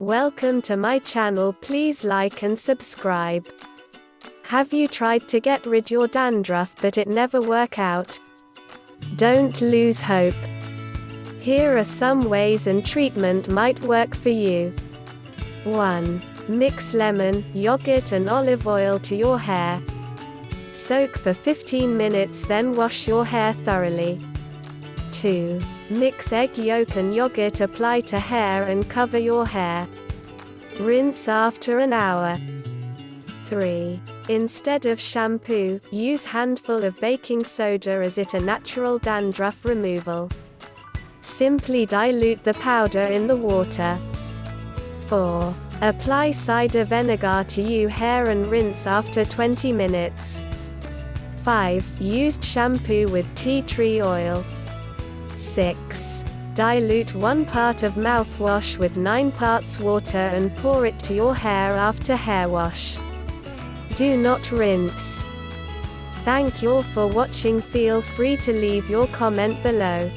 Welcome to my channel. Please like and subscribe. Have you tried to get rid your dandruff but it never work out? Don't lose hope. Here are some ways and treatment might work for you. 1. Mix lemon, yogurt and olive oil to your hair. Soak for 15 minutes, then wash your hair thoroughly. 2. Mix egg yolk and yogurt, apply to hair and cover your hair. Rinse after an hour. 3. Instead of shampoo, use handful of baking soda as it a natural dandruff removal. Simply dilute the powder in the water. 4. Apply cider vinegar to your hair and rinse after 20 minutes. 5. Used shampoo with tea tree oil. 6. Dilute 1 part of mouthwash with 9 parts water and pour it to your hair after hair wash. Do not rinse. Thank you all for watching. Feel free to leave your comment below.